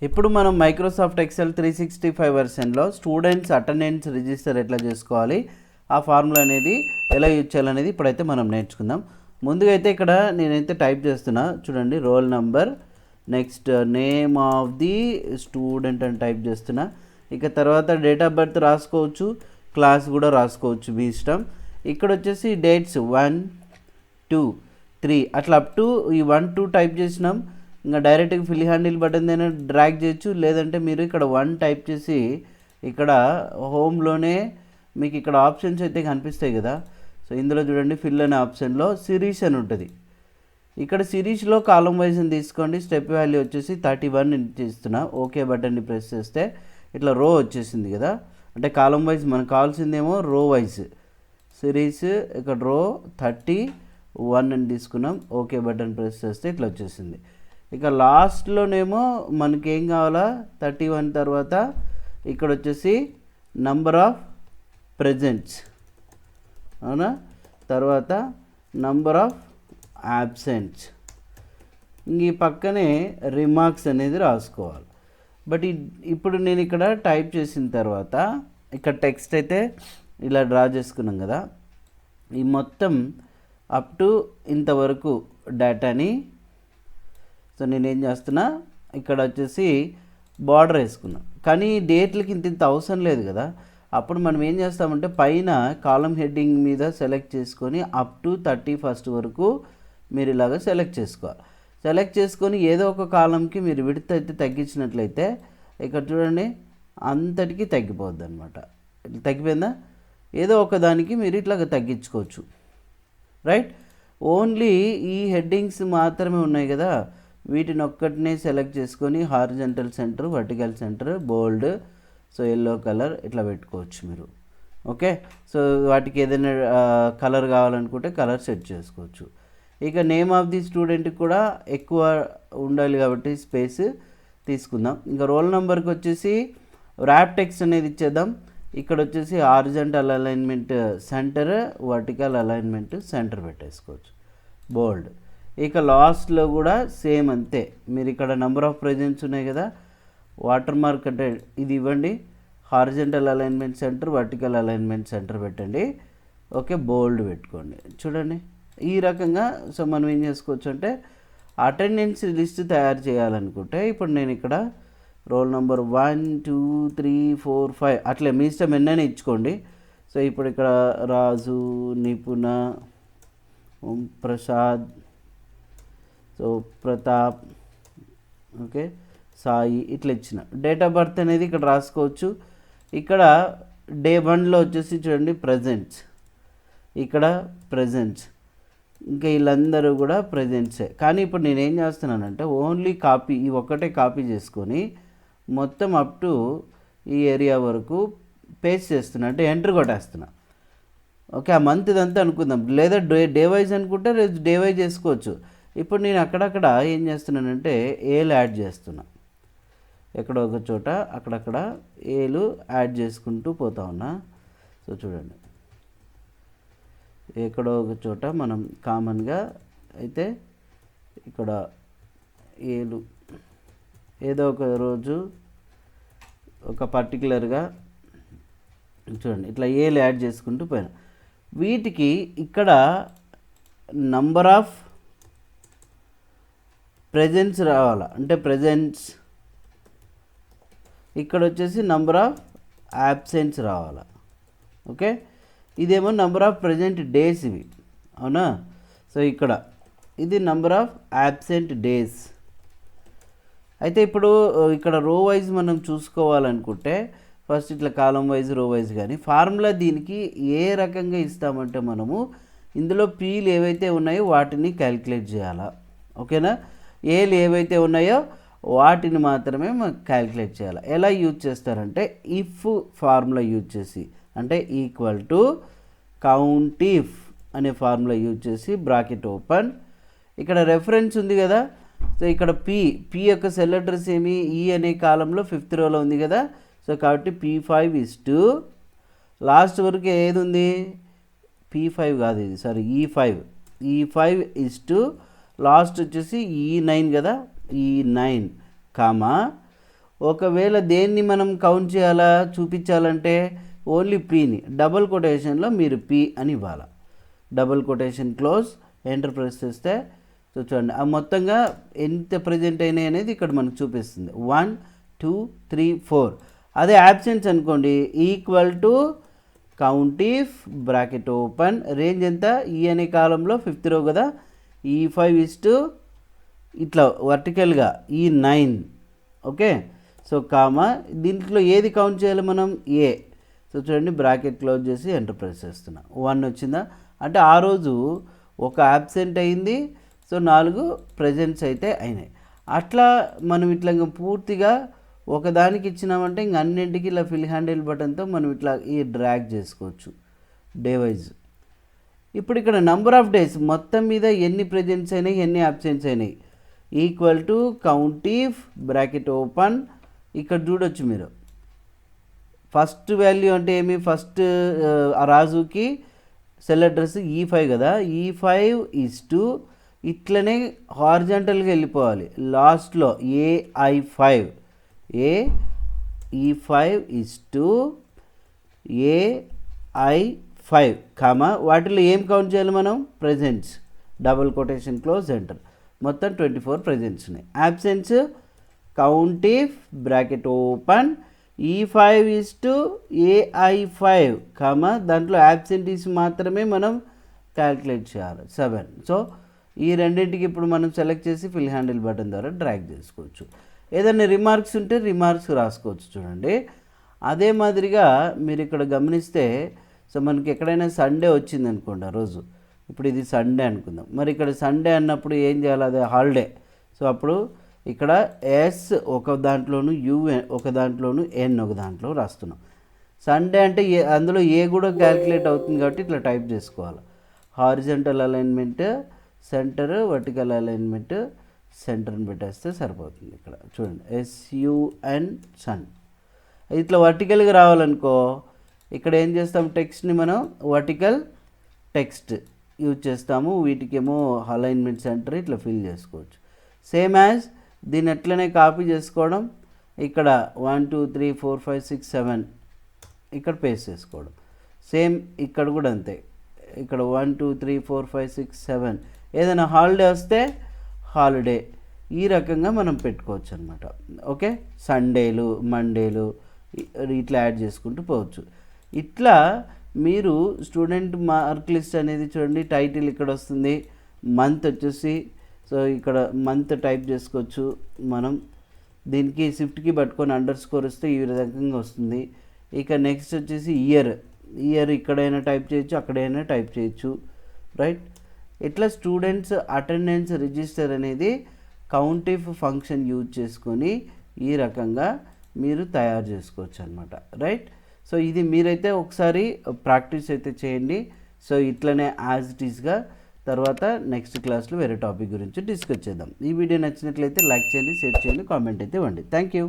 ఇప్పుడు మనం Microsoft Excel 365 వెర్షన్లో స్టూడెంట్స్ అటెండెన్స్ రిజిస్టర్ ఎట్లా చేసుకోవాలి, ఆ ఫార్ములా అనేది ఎలా యూజ్ చేయాలనేది ఇప్పుడైతే మనం నేర్చుకుందాం. ముందుగా అయితే ఇక్కడ నేనైతే టైప్ చేస్తున్నా చూడండి, roll number, next name of the student అని టైప్ చేస్తున్నా. ఇక తర్వాత డేట్ ఆఫ్ బర్త్ రాసుకోవచ్చు, క్లాస్ కూడా రాసుకోవచ్చు, మీ ఇష్టం. ఇక్కడ వచ్చేసి డేట్స్ 1, 2, 3 అట్లా అప్ టు ఈ 1, 2 టైప్ చేసినాం. ఇంకా డైరెక్ట్గా ఫిల్ హ్యాండిల్ బటన్ అయినా డ్రాగ్ చేయొచ్చు, లేదంటే మీరు ఇక్కడ 1 టైప్ చేసి ఇక్కడ హోమ్లోనే మీకు ఇక్కడ ఆప్షన్స్ అయితే కనిపిస్తాయి కదా. సో ఇందులో చూడండి, ఫిల్ అనే ఆప్షన్లో సిరీస్ అని ఉంటుంది. ఇక్కడ సిరీస్లో కాలం వైజ్ని తీసుకోండి. స్టెప్ వాల్యూ వచ్చేసి 31 ఇస్తున్నా. ఓకే బటన్ని ప్రెస్ చేస్తే ఇట్లా రో వచ్చేసింది కదా. అంటే కాలం వైజ్ మనకు కావాల్సిందేమో రో వైజ్ సిరీస్. ఇక్కడ రో 31 అని తీసుకున్నాం. ఓకే బటన్ ప్రెస్ చేస్తే ఇట్లా వచ్చేసింది. ఇక లాస్ట్లోనేమో మనకేం కావాలా, 31 తర్వాత ఇక్కడ వచ్చేసి నంబర్ ఆఫ్ ప్రెజెంట్స్, అవునా, తర్వాత నంబర్ ఆఫ్ యాబ్సెంట్స్, ఈ పక్కనే రిమార్క్స్ అనేది రాసుకోవాలి. బట్ ఇప్పుడు నేను ఇక్కడ టైప్ చేసిన తర్వాత ఇక్కడ టెక్స్ట్ అయితే ఇలా డ్రా చేసుకున్నాం కదా. ఈ మొత్తం అప్ టు ఇంతవరకు డేటాని, సో నేనేం చేస్తున్నా, ఇక్కడ వచ్చేసి బార్డర్ వేసుకున్నా. కానీ డేట్లకి ఇంత అవసరం లేదు కదా. అప్పుడు మనం ఏం చేస్తామంటే పైన కాలం హెడ్డింగ్ మీద సెలెక్ట్ చేసుకొని అప్ టు 31st వరకు మీరు ఇలాగ సెలెక్ట్ చేసుకోవాలి. సెలెక్ట్ చేసుకొని ఏదో ఒక కాలంకి మీరు విడత అయితే తగ్గించినట్లయితే ఇక్కడ చూడండి అంతటికి తగ్గిపోద్ది అనమాట. తగ్గిపోయిందా, ఏదో ఒక దానికి మీరు ఇట్లాగ తగ్గించుకోవచ్చు, రైట్. ఓన్లీ ఈ హెడ్డింగ్స్ మాత్రమే ఉన్నాయి కదా, వీటిని ఒక్కటినే సెలెక్ట్ చేసుకొని హారిజంటల్ సెంటర్, వర్టికల్ సెంటర్, బోల్డ్, సో ఎల్లో కలర్ ఇట్లా పెట్టుకోవచ్చు మీరు. ఓకే, సో వాటికి ఏదైనా కలర్ కావాలనుకుంటే కలర్ సెట్ చేసుకోవచ్చు. ఇక నేమ్ ఆఫ్ ది స్టూడెంట్కి కూడా ఎక్కువ ఉండాలి కాబట్టి స్పేస్ తీసుకుందాం. ఇంకా రోల్ నెంబర్కి వచ్చేసి ర్యాప్ టెక్స్ట్ అనేది ఇచ్చేద్దాం. ఇక్కడ వచ్చేసి horizontal alignment centre, vertical alignment centre పెట్టేసుకోవచ్చు, బోల్డ్. ఇక లాస్ట్లో కూడా సేమ్ అంతే. మీరు ఇక్కడ నెంబర్ ఆఫ్ ప్రెజెంట్స్ ఉన్నాయి కదా, వాటర్ మార్క్ అంటే ఇది ఇవ్వండి, horizontal alignment centre, vertical alignment centre పెట్టండి. ఓకే, బోల్డ్ పెట్టుకోండి. చూడండి ఈ రకంగా. సో మనం ఏం చేసుకోవచ్చు అంటే అటెండెన్స్ లిస్ట్ తయారు చేయాలనుకుంటే ఇప్పుడు నేను ఇక్కడ రోల్ నెంబర్ 1, 2, 3, 4, 5 అట్లే మీ ఇష్టం ఎన్నైనా ఇచ్చుకోండి. సో ఇప్పుడు ఇక్కడ రాజు, నిపుణ, ఓం ప్రసాద్, సో ప్రతాప్, ఓకే, సాయి ఇట్లా ఇచ్చిన. డేట్ ఆఫ్ బర్త్ అనేది ఇక్కడ రాసుకోవచ్చు. ఇక్కడ డే 1లో వచ్చేసి చూడండి ప్రజెంట్స్, ఇక్కడ ప్రజెంట్స్, ఇంకా వీళ్ళందరూ కూడా ప్రజెంట్సే. కానీ ఇప్పుడు నేనేం చేస్తున్నానంటే ఓన్లీ కాపీ, ఈ ఒక్కటే కాపీ చేసుకొని మొత్తం అప్ టు ఈ ఏరియా వరకు పేస్ట్ చేస్తున్నా, అంటే ఎంటర్ కొట్టేస్తున్నా. ఓకే, ఆ మంత్ ఇదంతా అనుకుందాం, లేదా డే వైజ్ అనుకుంటే డే వైజ్ చేసుకోవచ్చు. ఇప్పుడు నేను అక్కడక్కడ ఏం చేస్తున్నానంటే ఏలు యాడ్ చేస్తున్నా, ఎక్కడో ఒక చోట అక్కడక్కడ ఏలు యాడ్ చేసుకుంటూ పోతా ఉన్నా. సో చూడండి, ఎక్కడో ఒక చోట మనం కామన్గా అయితే ఇక్కడ ఏలు ఏదో ఒక రోజు ఒక పర్టికులర్గా చూడండి ఇట్లా ఏలు యాడ్ చేసుకుంటూ పోయినా. వీటికి ఇక్కడ నంబర్ ఆఫ్ ప్రెజెంట్స్ రావాలా, అంటే ప్రెజెంట్స్. ఇక్కడ వచ్చేసి నంబర్ ఆఫ్ యాబ్సెంట్స్ రావాలా. ఓకే, ఇదేమో నంబర్ ఆఫ్ ప్రజెంట్ డేస్ ఇవి, అవునా. సో ఇక్కడ ఇది నంబర్ ఆఫ్ యాబ్సెంట్ డేస్. అయితే ఇప్పుడు ఇక్కడ రో వైజ్ మనం చూసుకోవాలనుకుంటే ఫస్ట్ ఇట్లా కాలం వైజ్, రో వైజ్. కానీ ఫార్ములా దీనికి ఏ రకంగా ఇస్తామంటే మనము ఇందులో పీలు ఏవైతే ఉన్నాయో వాటిని క్యాలిక్యులేట్ చేయాలా, ఓకేనా. ఏలు ఏవైతే ఉన్నాయో వాటిని మాత్రమే మనం క్యాలిక్యులేట్ చేయాలి. ఎలా యూజ్ చేస్తారంటే ఇఫ్ ఫార్ములా యూజ్ చేసి, అంటే ఈక్వల్ టు కౌంట్ ఇఫ్ అనే ఫార్ములా యూజ్ చేసి బ్రాకెట్ ఓపెన్, ఇక్కడ రెఫరెన్స్ ఉంది కదా. సో ఇక్కడ పీ యొక్క సెల్ అడ్రస్ ఏమి, ఈ అనే కాలంలో 5th రోలో ఉంది కదా. సో కాబట్టి P5 is to లాస్ట్ వరకు ఏది ఉంది, P5 కాదు ఇది, sorry E5 is to last వచ్చేసి E9 కదా, E9 కామా ఒకవేళ దేన్ని మనం కౌంట్ చేయాలా చూపించాలంటే ఓన్లీ పీని డబుల్ కొటేషన్లో మీరు పీ అని ఇవ్వాలి. Double quotation close, enter press చేస్తే సో చూడండి ఆ మొత్తంగా ఎంత ప్రజెంట్ అయినాయి అనేది ఇక్కడ మనకు చూపిస్తుంది. 1 2 3 4. అదే యాబ్సెంట్స్ అనుకోండి equal to count if bracket open range ఎంత ఈ అనే కాలంలో 5th రో కదా, E5 ఇస్టు ఇట్లా వర్టికల్గా E9. ఓకే, సో కామా దీంట్లో ఏది కౌంట్ చేయాలి మనం ఏ. సో చూడండి బ్రాకెట్ క్లోజ్ చేసి ఎంటర్ ప్రెస్ చేస్తున్నా. 1 వచ్చిందా అంటే ఆ రోజు ఒక యాబ్సెంట్ అయింది, సో 4 ప్రెజెంట్స్ అయితే అయినాయి. అట్లా మనం ఇట్లా పూర్తిగా ఒకదానికి ఇచ్చినామంటే ఇంక అన్నింటికి ఇలా ఫిల్ హ్యాండిల్ బటన్తో మనం ఇట్లా ఈ డ్రాగ్ చేసుకోవచ్చు డే వైజ్. ఇప్పుడు ఇక్కడ నంబర్ ఆఫ్ డేస్ మొత్తం మీద ఎన్ని ప్రెజెంట్స్ అయినాయి ఎన్ని అబ్సెంట్స్ అయినాయి equal to count if bracket open. ఇక్కడ చూడొచ్చు మీరు ఫస్ట్ వాల్యూ అంటే ఏమి, ఫస్ట్ రాజుకి సెల్ అడ్రస్ E5 కదా, E5 ఇస్టు ఇట్లనే హారిజంటల్గా వెళ్ళిపోవాలి లాస్ట్లో AI5 E5 ఇస్టు AI5 కామా వాటిలో ఏం కౌంట్ చేయాలి మనం presents double quotation close enter మొత్తం 24 ప్రెజెంట్స్ ఉన్నాయి. Absents count if bracket open E5 ఇస్టు AI5 కామా దాంట్లో యాబ్సెంటీస్ మాత్రమే మనం క్యాల్కులేట్ చేయాలి 7. సో ఈ రెండింటికి ఇప్పుడు మనం సెలెక్ట్ చేసి ఫిల్ హ్యాండిల్ బటన్ ద్వారా డ్రాగ్ చేసుకోవచ్చు. ఏదైనా రిమార్క్స్ ఉంటే రిమార్క్స్ రాసుకోవచ్చు చూడండి. అదే మాదిరిగా మీరు ఇక్కడ గమనిస్తే సో మనకి ఎక్కడైనా సండే వచ్చింది అనుకోండి ఆ రోజు, ఇప్పుడు ఇది సండే అనుకుందాం, మరి ఇక్కడ సండే అన్నప్పుడు ఏం చేయాలి, అదే హాలిడే. సో అప్పుడు ఇక్కడ ఎస్ ఒక దాంట్లోను యు ఒక దాంట్లోను ఎన్ ఒక దాంట్లో రాస్తున్నాం. సండే అంటే అందులో ఏ కూడా క్యాల్కులేట్ అవుతుంది కాబట్టి ఇట్లా టైప్ చేసుకోవాలి. Horizontal alignment centre, vertical alignment సెంటర్ని పెట్టేస్తే సరిపోతుంది. ఇక్కడ చూడండి SUN సన్ ఇట్లా వర్టికల్గా రావాలనుకో ఇక్కడ ఏం చేస్తాం టెక్స్ట్ని మనం వర్టికల్ టెక్స్ట్ యూజ్ చేస్తాము, వీటికేమో అలైన్మెంట్ సెంటర్ ఇట్లా ఫిల్ చేసుకోవచ్చు. సేమ్ యాజ్ దీన్ని ఎట్లనే కాపీ చేసుకోవడం, ఇక్కడ 1 2 3 4 5 6 7 ఇక్కడ పేస్ట్ చేసుకోవడం. సేమ్ ఇక్కడ కూడా అంతే, ఇక్కడ 1 2 3 4 5 6 7 ఏదైనా హాలిడే వస్తే హాలిడే ఈ రకంగా మనం పెట్టుకోవచ్చు అనమాట. ఓకే, సండేలు మండేలు ఇట్లా యాడ్ చేసుకుంటూ పోవచ్చు. ఇట్లా మీరు స్టూడెంట్ మార్క్ లిస్ట్ అనేది చూడండి, టైటిల్ ఇక్కడ వస్తుంది, మంత్ వచ్చేసి సో ఇక్కడ మంత్ టైప్ చేసుకోవచ్చు మనం. దీనికి షిఫ్ట్కి పట్టుకొని అండర్స్కోర్ వస్తే ఈ రకంగా వస్తుంది. ఇక నెక్స్ట్ వచ్చేసి ఇయర్ ఇక్కడైనా టైప్ చేయొచ్చు, అక్కడైనా టైప్ చేయొచ్చు, రైట్. ఇట్లా స్టూడెంట్స్ అటెండెన్స్ రిజిస్టర్ అనేది కౌంట్ ఇఫ్ ఫంక్షన్ యూజ్ చేసుకొని ఈ రకంగా మీరు తయారు చేసుకోవచ్చు అనమాట, రైట్. సో ఇది మీరైతే ఒకసారి ప్రాక్టీస్ అయితే చేయండి. సో ఇట్లనే యాజ్ ఇట్ ఈస్గా తర్వాత నెక్స్ట్ క్లాస్లో వేరే టాపిక్ గురించి డిస్కస్ చేద్దాం. ఈ వీడియో నచ్చినట్లయితే లైక్ చేయండి, షేర్ చేయండి, కామెంట్ అయితే ఇవ్వండి. Thank you.